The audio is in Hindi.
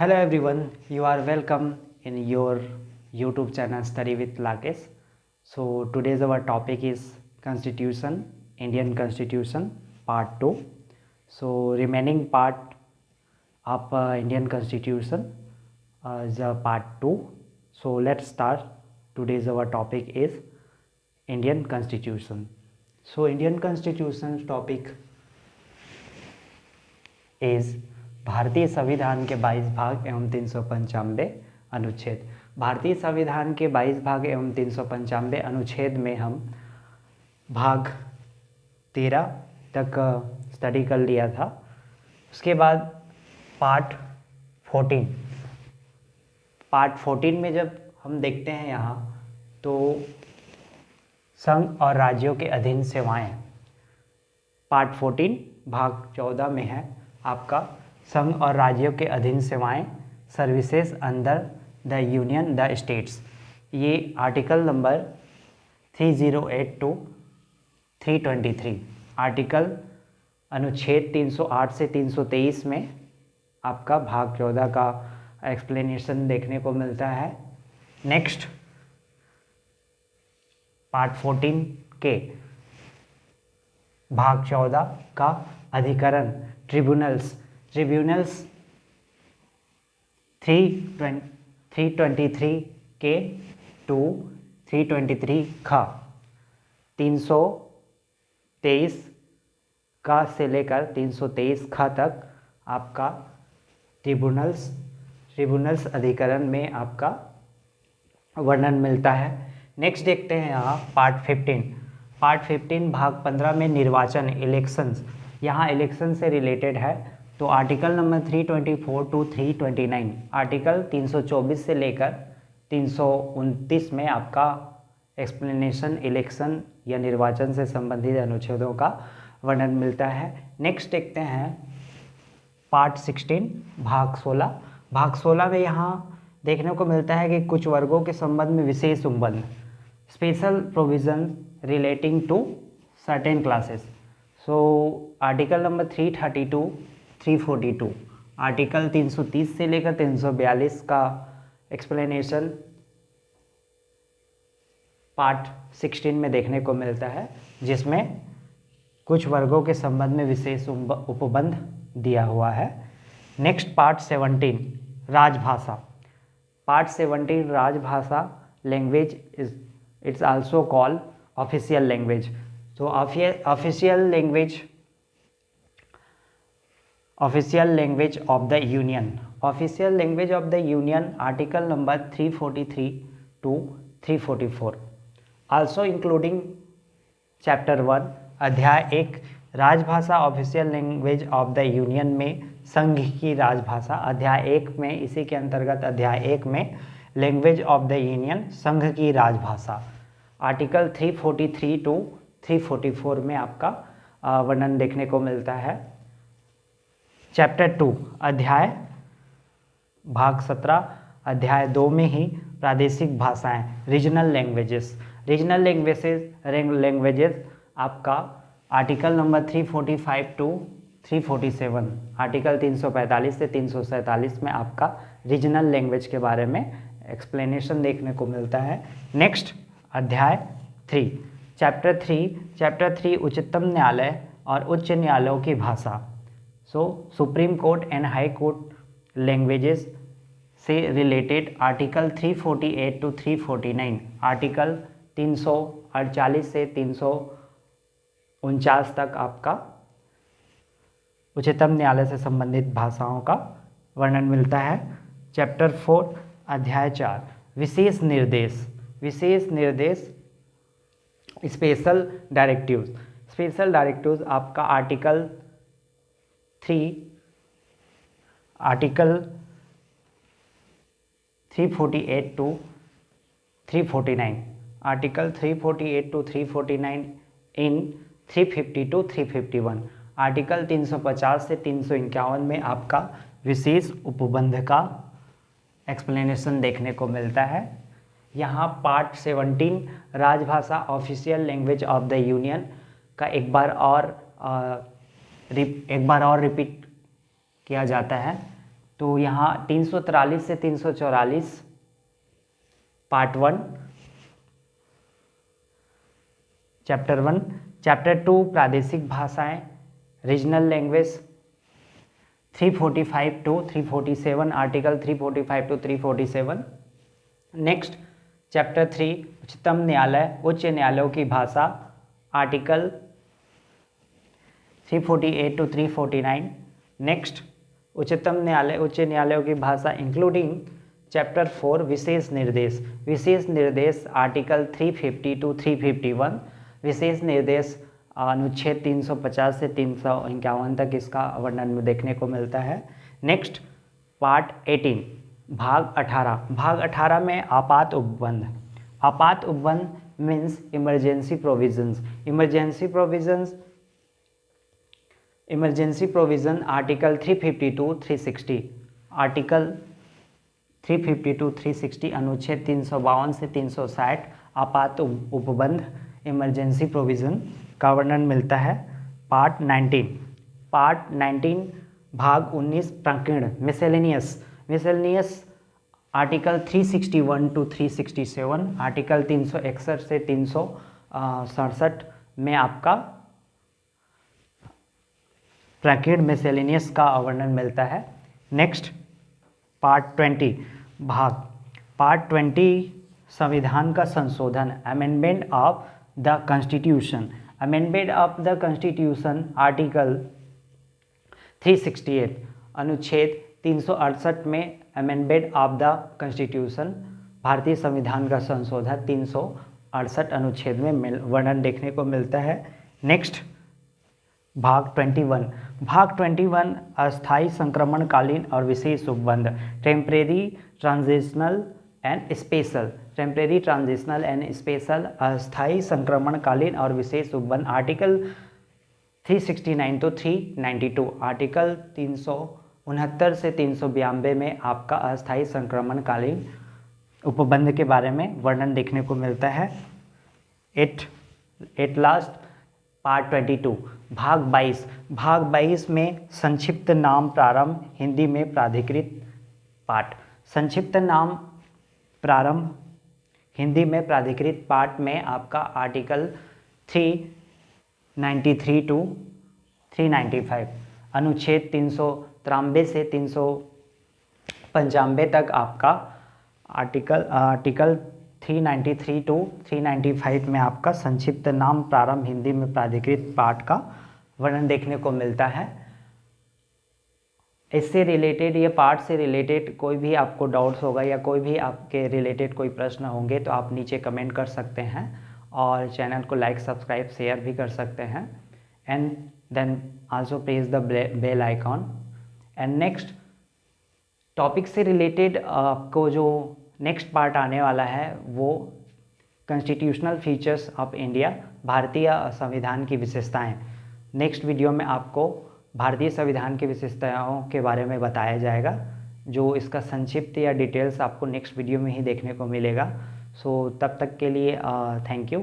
Hello everyone, you are welcome in your YouTube channel Study with Lakesh. So today's our topic is Constitution, Indian Constitution Part 2. So remaining part of Indian Constitution is Part 2. So let's start. Today's our topic is Indian Constitution. So Indian Constitution topic is भारतीय संविधान के 22 भाग एवं 395 अनुच्छेद। भारतीय संविधान के 22 भाग एवं 395 अनुच्छेद में हम भाग 13 तक स्टडी कर लिया था। उसके बाद पार्ट 14 में जब हम देखते हैं यहाँ तो संघ और राज्यों के अधीन सेवाएं, पार्ट 14 भाग 14 में है आपका संघ और राज्यों के अधीन सेवाएं, services under the union the states. ये आर्टिकल नंबर 308 टू 323, आर्टिकल अनुच्छेद 308 से 323 में आपका भाग 14 का एक्सप्लेनेशन देखने को मिलता है। नेक्स्ट पार्ट 14 के भाग 14 का अधिकरण ट्रिब्यूनल्स 323 के टू 323 खा 323 का से लेकर 323 खा तक आपका ट्रिब्यूनल्स अधिकरण में आपका वर्णन मिलता है। नेक्स्ट देखते हैं यहाँ पार्ट 15 भाग 15 में निर्वाचन इलेक्शंस, यहाँ इलेक्शन से रिलेटेड है। तो आर्टिकल नंबर 324 टू 329, आर्टिकल 324 से लेकर 329 में आपका एक्सप्लेनेशन इलेक्शन या निर्वाचन से संबंधित अनुच्छेदों का वर्णन मिलता है। नेक्स्ट देखते हैं पार्ट 16 भाग 16 में यहाँ देखने को मिलता है कि कुछ वर्गों के संबंध में विशेष उपबंध, special provision relating to certain classes. So article number 332 342, article 330 से लेकर 342 का एक्सप्लेनेशन पार्ट 16 में देखने को मिलता है, जिसमें कुछ वर्गों के संबंध में विशेष उपबंध दिया हुआ है। नेक्स्ट पार्ट 17 राजभाषा, पार्ट 17 राजभाषा language it's also called official language. तो official language of the union, article number 343 to 344, also including chapter 1 अध्याय 1 राजभाषा official language of the union में संघ की राजभाषा, अध्याय 1 में इसी के अंतर्गत अध्याय 1 में लैंग्वेज ऑफ द यूनियन संघ की राजभाषा, आर्टिकल 343 टू 344 में आपका वर्णन देखने को मिलता है। चैप्टर 2 अध्याय भाग 17 अध्याय 2 में ही प्रादेशिक भाषाएं, रीजनल लैंग्वेजेस आपका आर्टिकल नंबर 345 टू 347, आर्टिकल 345 से 347 में आपका रीजनल लैंग्वेज के बारे में एक्सप्लेनेशन देखने को मिलता है। नेक्स्ट अध्याय 3 चैप्टर 3 उच्चतम न्यायालय और उच्च न्यायालयों की भाषा। So supreme court and high court languages से रिलेटेड आर्टिकल 348 टू 349, आर्टिकल 348 से 349 तक आपका उच्चतम न्यायालय से संबंधित भाषाओं का वर्णन मिलता है। चैप्टर 4 अध्याय 4 विशेष निर्देश स्पेशल डायरेक्टिव्स आपका article 348 to 349, article 348 to 349 in 350 to 351, article 350 से 351 में आपका विशेष उपबंध का एक्सप्लेनेशन देखने को मिलता है। यहाँ पार्ट 17 राजभाषा official language of the union का एक बार और रिपीट किया जाता है। तो यहाँ 343 से 344 पार्ट 1, चैप्टर 1। चैप्टर 2 प्रादेशिक भाषाएं, regional language, 345 to 347, article 345 to 347। Next chapter 3 उच्चतम न्यायालय, उच्च न्यायालयों की भाषा, आर्टिकल 348 टू 349। नेक्स्ट उच्चतम न्यायालय, उच्च न्यायालयों की भाषा इंक्लूडिंग चैप्टर 4 विशेष निर्देश, विशेष निर्देश आर्टिकल 350 टू 351। विशेष निर्देश अनुच्छेद 350 से 351 तक इसका वर्णन देखने को मिलता है। नेक्स्ट पार्ट 18 भाग 18। भाग 18 में आपात उपबंध। आपात उपबंध means emergency provisions. Emergency provision article 352 360, article 352 360 अनुच्छेद 352 से 360 आपात उपबंध इमरजेंसी प्रोविजन का वर्णन मिलता है। पार्ट 19 भाग 19 प्रकीर्ण मिसेलेनियस आर्टिकल 361 टू 367, आर्टिकल 361 से 367 में आपका प्रकीर्ण मिसेलेनियस का वर्णन मिलता है। नेक्स्ट पार्ट 20 संविधान का संशोधन, amendment of the constitution, article 368 अनुच्छेद 368 में अमेंडमेंट ऑफ द कॉन्स्टिट्यूशन, भारतीय संविधान का संशोधन 368 अनुच्छेद में वर्णन देखने को मिलता है। नेक्स्ट भाग 21 अस्थायी संक्रमणकालीन और विशेष उपबंध, टेम्परेरी ट्रांजिशनल एंड स्पेशल अस्थायी संक्रमणकालीन और विशेष उपबंध, आर्टिकल 369 टू 392, आर्टिकल 369 से 392 में आपका अस्थायी संक्रमणकालीन उपबंध के बारे में वर्णन देखने को मिलता है। एट लास्ट पार्ट 22 भाग 22 में संक्षिप्त नाम प्रारंभ, हिंदी में प्राधिकृत पाठ। संक्षिप्त नाम प्रारंभ, हिंदी में प्राधिकृत पाठ में आपका आर्टिकल 393 टू 395, अनुच्छेद 393 से 395 तक आपका आर्टिकल 393 टू 395 में आपका संक्षिप्त नाम प्रारंभ, हिंदी में प्राधिकृत पाठ का वर्णन देखने को मिलता है। इससे रिलेटेड, ये पार्ट से रिलेटेड कोई भी आपको डाउट्स होगा या कोई भी आपके रिलेटेड कोई प्रश्न होंगे तो आप नीचे कमेंट कर सकते हैं और चैनल को लाइक, सब्सक्राइब, शेयर भी कर सकते हैं। And then also press the bell icon. And next topic से रिलेटेड आपको जो नेक्स्ट पार्ट आने वाला है वो कॉन्स्टिट्यूशनल फीचर्स ऑफ इंडिया, भारतीय संविधान की विशेषताएं। नेक्स्ट वीडियो में आपको भारतीय संविधान की विशेषताओं के बारे में बताया जाएगा, जो इसका संक्षिप्त या डिटेल्स आपको नेक्स्ट वीडियो में ही देखने को मिलेगा। सो तब तक के लिए थैंक यू।